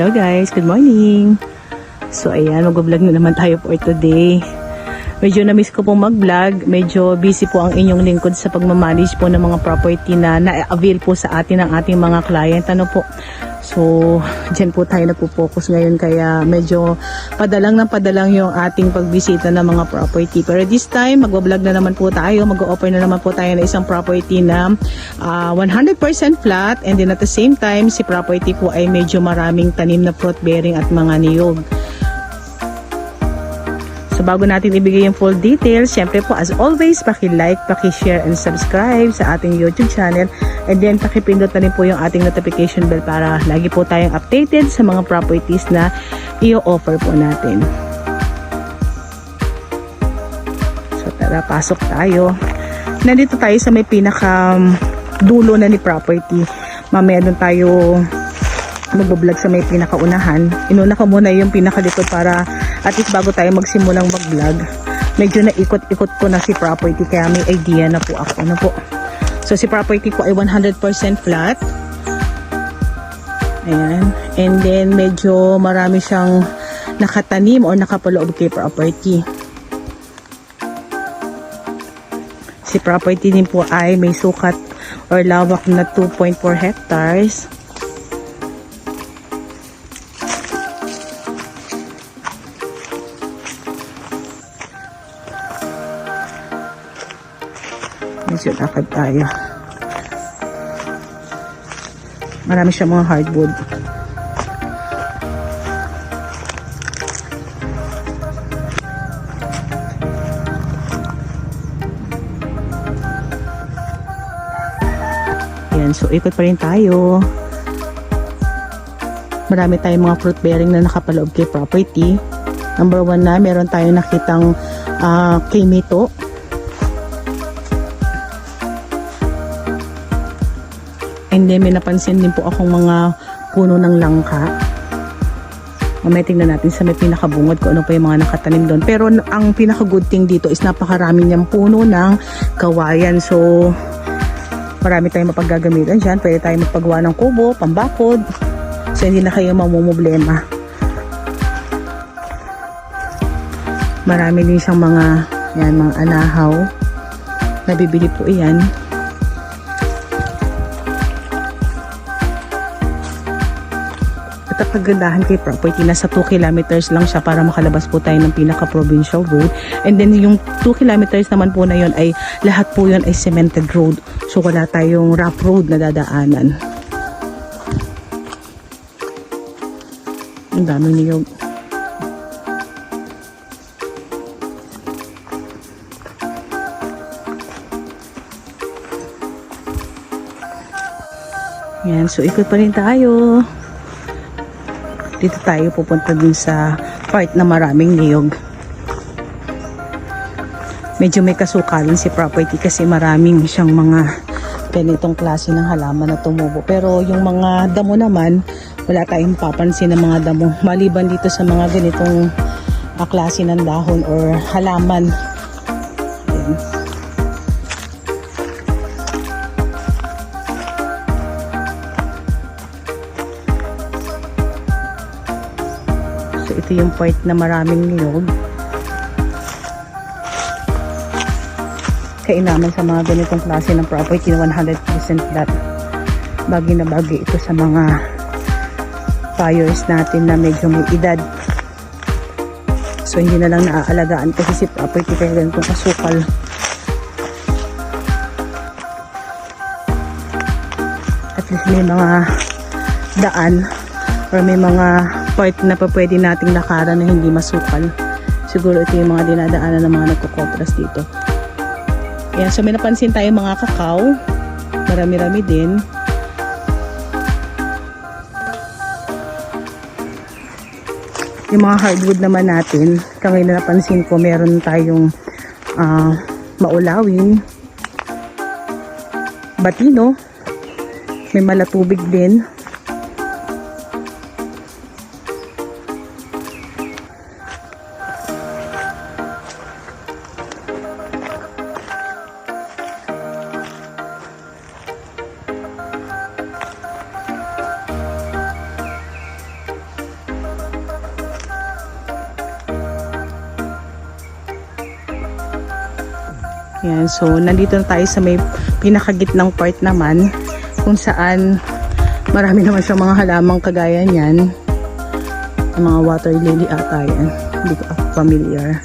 Hello guys, good morning. So ayan, mag-vlog na naman tayo for today. Medyo na-miss ko pong mag-vlog. Medyo busy po ang inyong lingkod sa pagmamanage po ng mga property na na-avail po sa atin ng ating mga client. Ano po? So, dyan po tayo nagpo-focus ngayon kaya medyo padalang yung ating pagbisita ng mga property. Pero this time, mag-vlog na naman po tayo. Mag-offer na naman po tayo ng isang property na 100% flat, and then at the same time, si property po ay medyo maraming tanim na fruit bearing at mga niyog. So bago natin ibigay yung full details, syempre po as always, paki-like, paki-share and subscribe sa ating YouTube channel, and then paki-pindot na rin po yung ating notification bell para lagi po tayong updated sa mga properties na i-offer po natin. So tara, pasok tayo. Nandito tayo sa may pinaka dulo na ni property. Mamaya doon tayo mag-vlog sa may pinakaunahan. Inuna ko muna yung pinakalikod para at least bago tayo magsimulang mag-vlog, medyo naikot-ikot ko na si property kaya may idea na po ako. Ano po? So si property po ay 100% flat. Ayan. And then medyo marami siyang nakatanim or nakapaloob kay property. Si property din po ay may sukat or lawak na 2.4 hectares. Medyo lakad tayo. Marami siyang mga hardwood. Yan, so ikot pa rin tayo. Marami tayong mga fruit bearing na nakapaloob kay property. Number 1 na, meron tayong nakitang kimito. And then may napansin din po akong mga puno ng langka. Mamaya tingnan natin sa may pinakabungod ko ano pa yung mga nakatanim doon. Pero ang pinaka good thing dito is napakarami niyang puno ng kawayan. So marami tayong mapaggagamitan dyan. Pwede tayong magpagawa ng kubo, pambakod. So hindi na kayo mamumblema. Marami din siyang mga anahaw. Nabibili po iyan. At kagandahan kay property, nasa 2 kilometers lang siya para makalabas po tayo ng pinaka-provincial road. And then yung 2 kilometers naman po na yun ay lahat po yun ay cemented road. So wala tayong rough road na dadaanan. Ang dami niyog. Yan, so ikot pa rin tayo. Dito tayo pupunta dun sa part na maraming niyog. Medyo may kasukalan si property kasi maraming siyang mga ganitong klase ng halaman na tumubo. Pero yung mga damo naman, wala tayong papansin ng mga damo. Maliban dito sa mga ganitong klase ng dahon or halaman. Ayan. Ito yung part na maraming niyog. Kainaman sa mga ganitong klase ng property na 100% flat. Bagay na bagay ito sa mga buyers natin na medyo may edad. So hindi na lang naaalagaan kasi si property kaya ganitong kasukal. At least may mga daan or may mga part na pa pwede nating lakaran na hindi masukal. Siguro ito yung mga dinadaanan ng mga nagkukopras dito. Ayan, so may napansin tayo mga kakao. Marami-rami din. Yung mga hardwood naman natin, kaya na napansin ko meron tayong maulawin, batino, may malatubig din. Yan, so nandito na tayo sa may pinakagitnang part naman kung saan marami naman siyang mga halamang kagaya niyan. Ang mga water lily ata yan. Hindi ko familiar.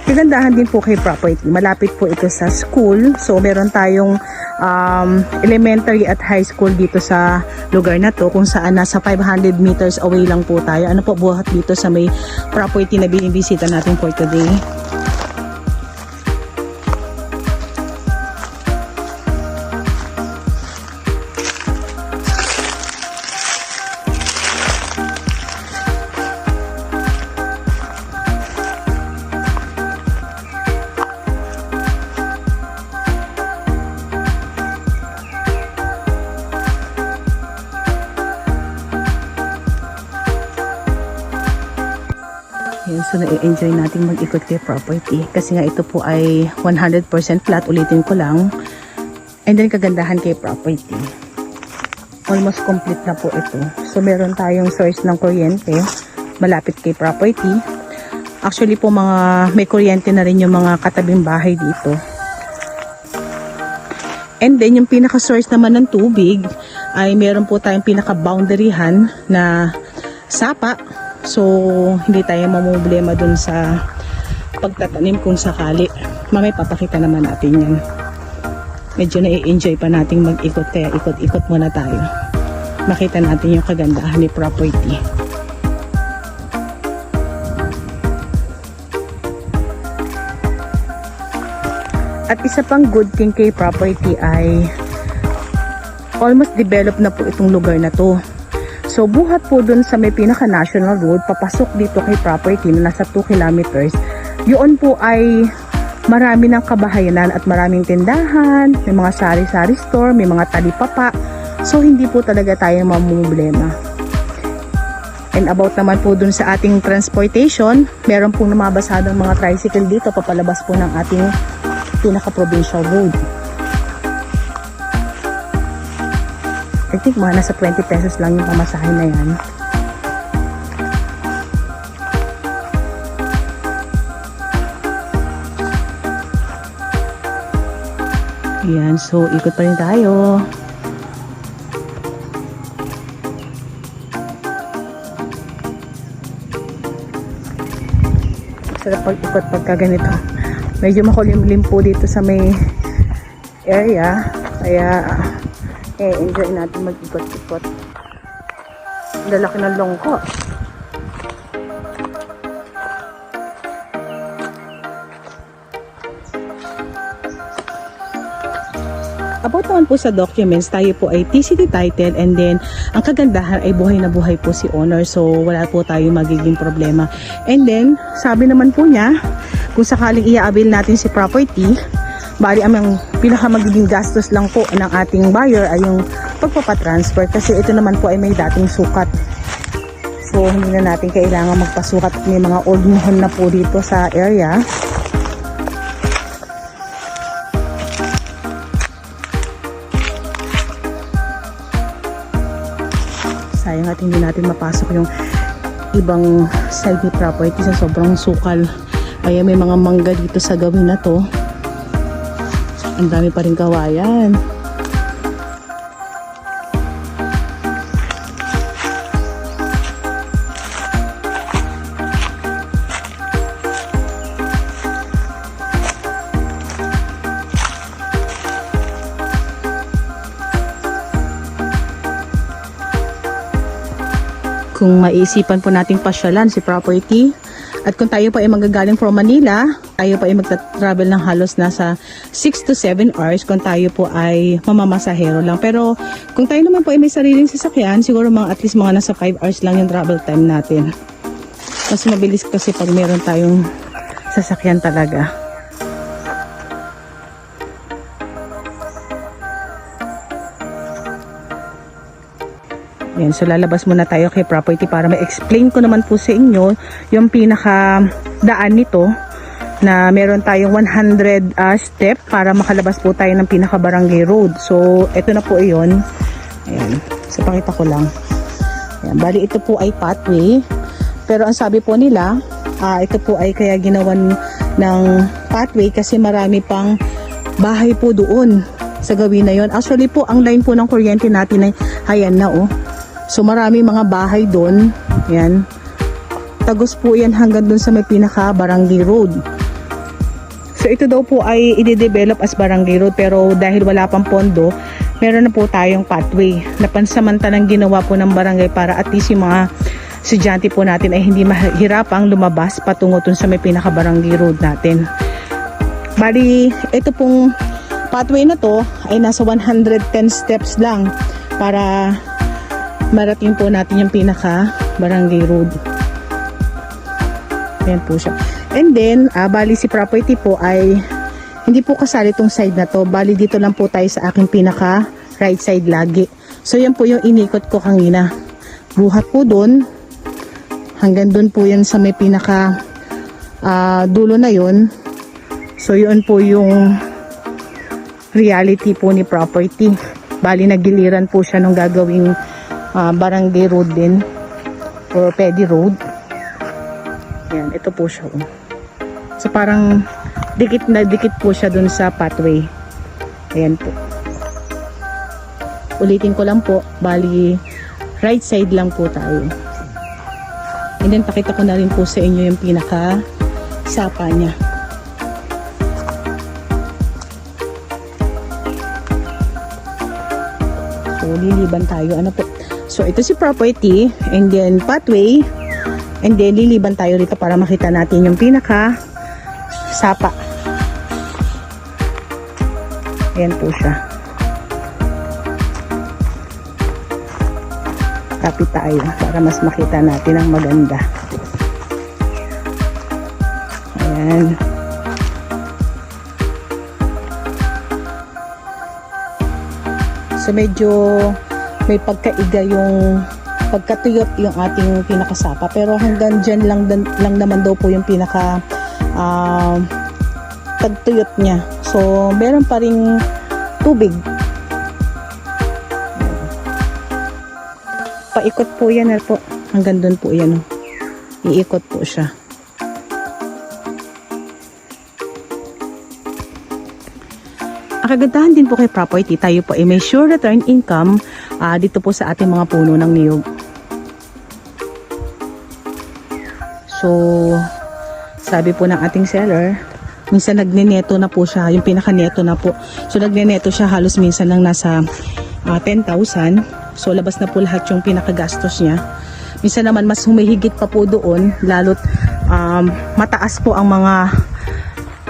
Kagandahan din po kay property. Malapit po ito sa school. So meron tayong elementary at high school dito sa lugar na to kung saan nasa 500 meters away lang po tayo. Ano po buhat dito sa may property na binibisita natin for today. Yan, so na-enjoy natin mag-ikot kay property kasi nga ito po ay 100% flat, ulitin ko lang. And then kagandahan kay property, almost complete na po ito. So meron tayong source ng kuryente malapit kay property. Actually po may kuryente na rin yung mga katabing bahay dito. And then yung pinaka-source naman ng tubig ay meron po tayong pinaka-boundaryhan na sapa. So, hindi tayo mamumblema dun sa pagtatanim kung sakali. Mamaya papakita naman natin yan. Medyo na-enjoy pa nating mag-ikot kaya ikot-ikot muna tayo. Makita natin yung kagandahan ni property. At isa pang good thing kay property ay almost developed na po itong lugar na to. So, buhat po dun sa may pinaka-national road, papasok dito kay property na nasa 2 kilometers. Yun po ay marami ng kabahayanan at maraming tindahan, may mga sari-sari store, may mga talipapa. So, hindi po talaga tayo mamumblema. And about naman po dun sa ating transportation, meron po namabasadang mga tricycle dito, papalabas po ng ating pinaka-provincial road. I think mga nasa 20 pesos lang yung pamasahe na yan. Ayan, so ikot pa rin tayo. Sarap pag-ikot pagka ganito. Medyo makulimlim po dito sa may area. Kaya enjoy natin mag-ikot-ikot. Lalaki ng longko. About naman po sa documents, tayo po ay TCT title and then ang kagandahan ay buhay na buhay po si owner. So wala po tayo magiging problema. And then sabi naman po niya, kung sakaling i-avail natin si property, bali ang pinaka magiging gastos lang po ng ating buyer ay yung pagpapatransfer kasi ito naman po ay may dating sukat. So hindi na natin kailangan magpasukat. May mga old mohon na po dito sa area. Sayang at hindi natin mapasok yung ibang side ni property sa sobrang sukal. Kaya may mga mangga dito sa gawin na to. Ang dami pa rin kawayan. Kung maiisipan po nating pasyalan si property, at kung tayo pa ay magagaling from Manila, tayo pa ay magta-travel ng halos nasa 6 to 7 hours kung tayo po ay mamamasahero lang. Pero kung tayo naman po ay may sariling sasakyan, siguro mga at least mga nasa 5 hours lang yung travel time natin. Mas mabilis kasi pag meron tayong sasakyan talaga. Yan, so lalabas muna tayo kay property para ma-explain ko naman po sa inyo yung pinaka daan nito na meron tayong 100 step para makalabas po tayo ng pinaka barangay road. So ito na po iyon. Ayan, so pakita ko lang. Ayan, bali ito po ay pathway. Pero ang sabi po nila, ito po ay kaya ginawan ng pathway kasi marami pang bahay po doon sa gawin na yon. Actually po, ang line po ng kuryente natin ay ayan na oh. So marami mga bahay doon. Yan. Tagos po yan hanggang doon sa may pinaka barangay road. So ito daw po ay i-develop as barangay road, pero dahil wala pang pondo, meron na po tayong pathway na pansamantalang ginawa po ng barangay para at least yung mga estudyante po natin ay hindi mahirapang lumabas patungo dun sa may pinaka barangay road natin. Bali, ito pong pathway na to ay nasa 110 steps lang para marating po natin yung pinaka barangay road. Ayan po siya. And then, bali si property po ay hindi po kasali itong side na to. Bali dito lang po tayo sa aking pinaka right side lagi. So yan po yung inikot ko kanina. Buhat po doon. Hanggang doon po yan sa may pinaka dulo na yun. So yun po yung reality po ni property. Bali nagiliran po siya nung gagawing barangay road din. Or pedi road. Yan, ito po siya. So parang dikit na dikit po siya dun sa pathway. Ayan po. Ulitin ko lang po, bali right side lang po tayo. And then pakita ko na rin po sa inyo yung pinaka sapa niya. So liliban tayo. Ano po? So ito si property and then pathway. And then liliban tayo dito para makita natin yung pinaka sapa. Ayan po siya. Kapit tayo para mas makita natin ang maganda. Ayan. So medyo may pagkaiga yung pagkatuyot yung ating pinakasapa, pero hanggang dyan lang naman daw po yung pinaka tagtuyot niya. So meron pa ring tubig. Paikot po yan po. Hanggang doon po yan. Iikot po siya. Ang kagandahan din po kay property, tayo po ay may sure return income dito po sa ating mga puno ng niyog. So, sabi po ng ating seller, minsan nagneneto na po siya, yung pinaka-neto na po. So, nagneneto siya halos minsan lang nasa 10,000. So, labas na po lahat yung pinakagastos niya. Minsan naman mas humihigit pa po doon, lalo't mataas po ang mga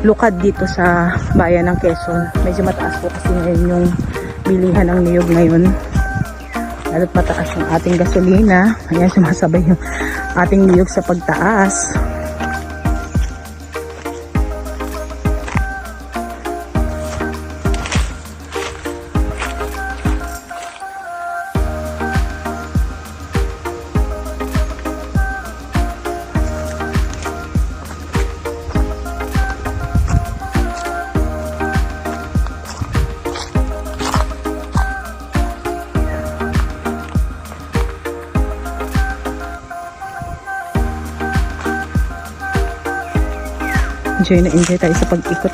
lukad dito sa bayan ng Quezon. Medyo mataas po kasi ngayon yung bilihan ng niyog ngayon. Lalo't mataas yung ating gasolina. Ayan, sumasabay yung ating niyog sa pagtaas. Enjoy na enjoy tayo sa pag-ikot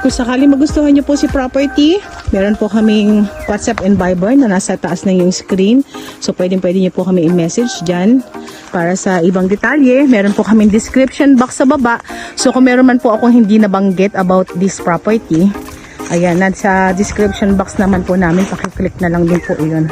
Kung sakali magustuhan nyo po si property, meron po kaming WhatsApp and Viber na nasa taas na yung screen. So pwede nyo po kami i-message dyan. Para sa ibang detalye, meron po kaming description box sa baba. So kung meron man po akong hindi nabanggit about this property, ayan, nasa description box naman po namin, pakiclick na lang din po yun.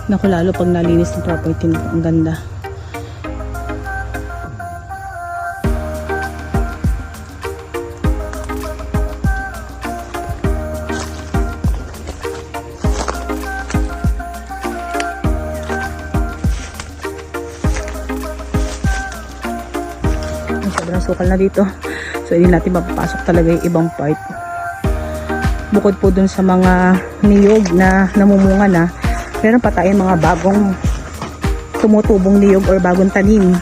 Naku, lalo pag nalinis ng property nito, ang ganda. Sobrang sukal na dito. So hindi natin mapapasok talaga yung ibang part. Bukod po dun sa mga niyog na namumunga na, meron pa tayong mga bagong tumutubong niyog or bagong tanim.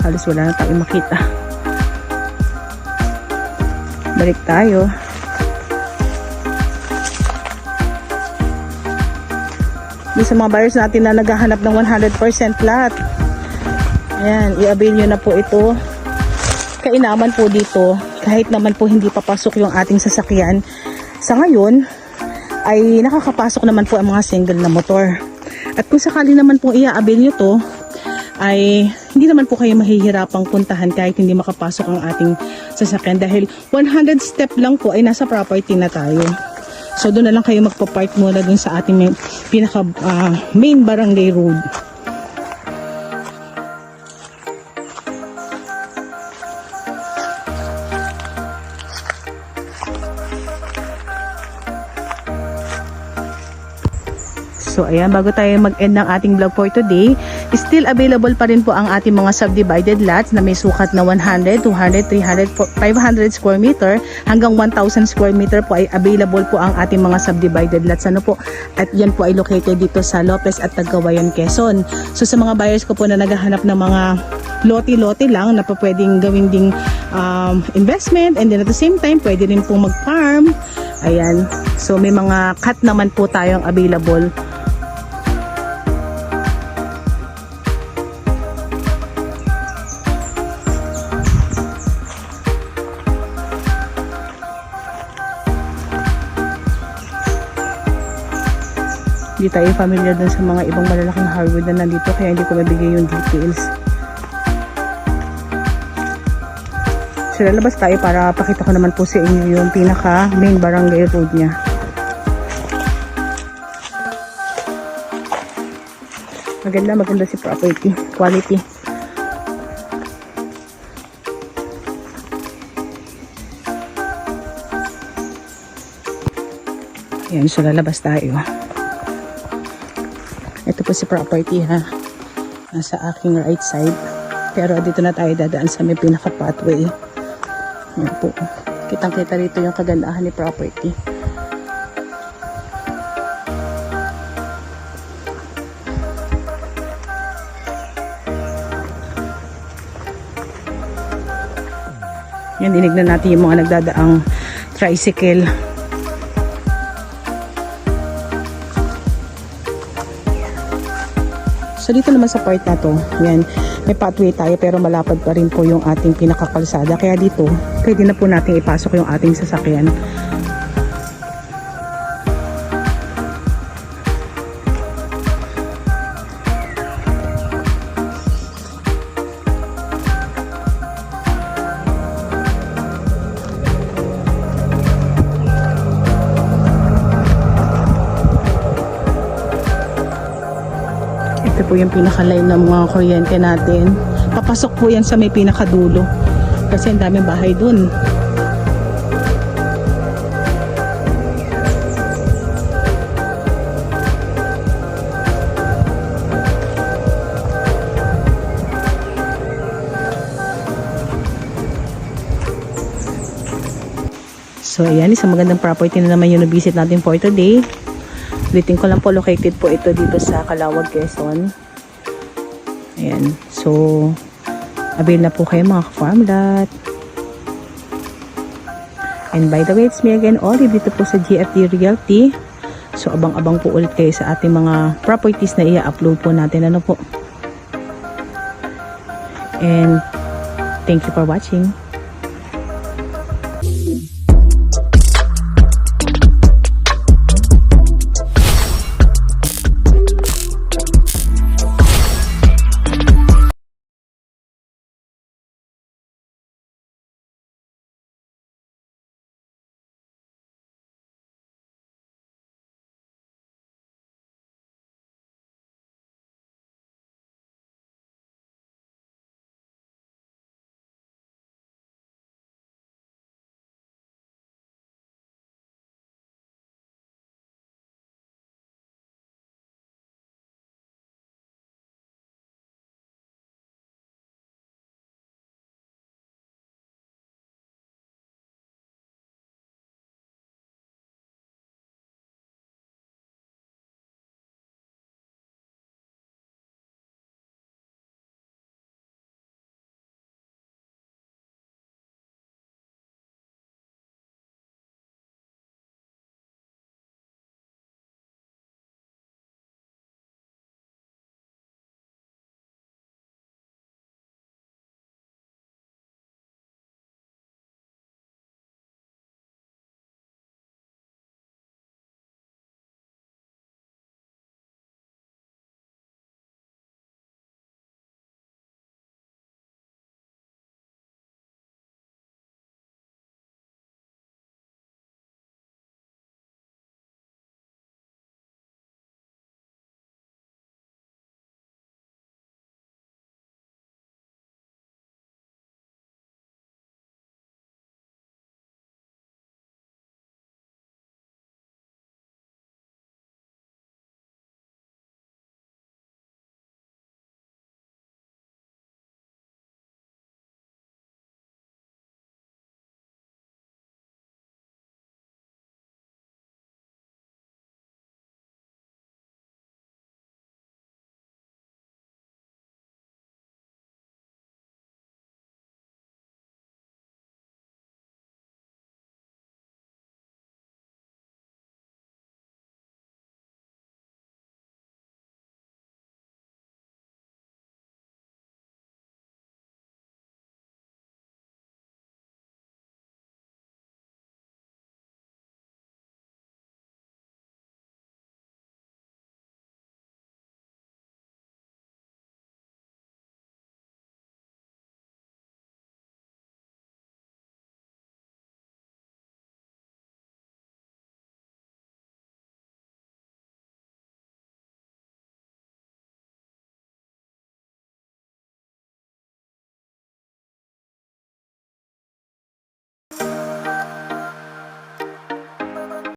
Halos wala na tayong makita. Balik tayo. Doon sa mga buyers natin na naghahanap ng 100% lot. Ayan, i-avail nyo na po ito. Kainaman po dito, kahit naman po hindi papasok yung ating sasakyan, sa ngayon, ay nakakapasok naman po ang mga single na motor. At kung sakali naman po i-avail nyo to, ay hindi naman po kayo mahihirapang puntahan kahit hindi makapasok ang ating sasakyan dahil 100 step lang po ay nasa property na tayo. So doon na lang kayo magpa-park muna dun sa ating pinaka main barangay road. So ayan, bago tayo mag-end ng ating vlog for today, still available pa rin po ang ating mga subdivided lots na may sukat na 100, 200, 300, 500 square meter hanggang 1,000 square meter po ay available po ang ating mga subdivided lots. Ano po? At yan po ay located dito sa Lopez at Cagayan, Quezon. So sa mga buyers ko po na naghahanap ng mga lote-lote lang na po pwedeng gawin ding investment, and then at the same time pwede rin po mag-farm. Ayan. So may mga cut naman po tayong available. Hindi tayo familiar dun sa mga ibang malalaking hardwood na nandito kaya hindi ko mabigay yung details. So lalabas tayo para pakita ko naman po sa inyo yung pinaka main barangay road niya. Maganda si property, quality. Ayan, so lalabas tayo. Ito po si property ha. Nasa aking right side. Pero dito na tayo dadaan sa may pinaka pathway. Ayan po. Kitang-kita rito yung kagandahan ni property. Yan, dinignan natin yung mga nagdadaang tricycle. So dito naman sa part na to, yan, may pathway tayo pero malapad pa rin po yung ating pinakakalsada. Kaya dito, pwede na po natin ipasok yung ating sasakyan. Ito po yung pinaka-line ng mga kuryente natin. Papasok po yan sa may pinakadulo. Kasi ang daming bahay dun. So ayan, isang magandang property na naman yung na-visit natin for today. Ulitin ko lang po, located po ito dito sa Calauag, Quezon. Ayan. So, avail na po kayo mga ka-farm lot. And by the way, it's me again, Olive, dito po sa GFD Realty. So, abang-abang po ulit kayo sa ating mga properties na i-upload po natin. Ano po? And, thank you for watching.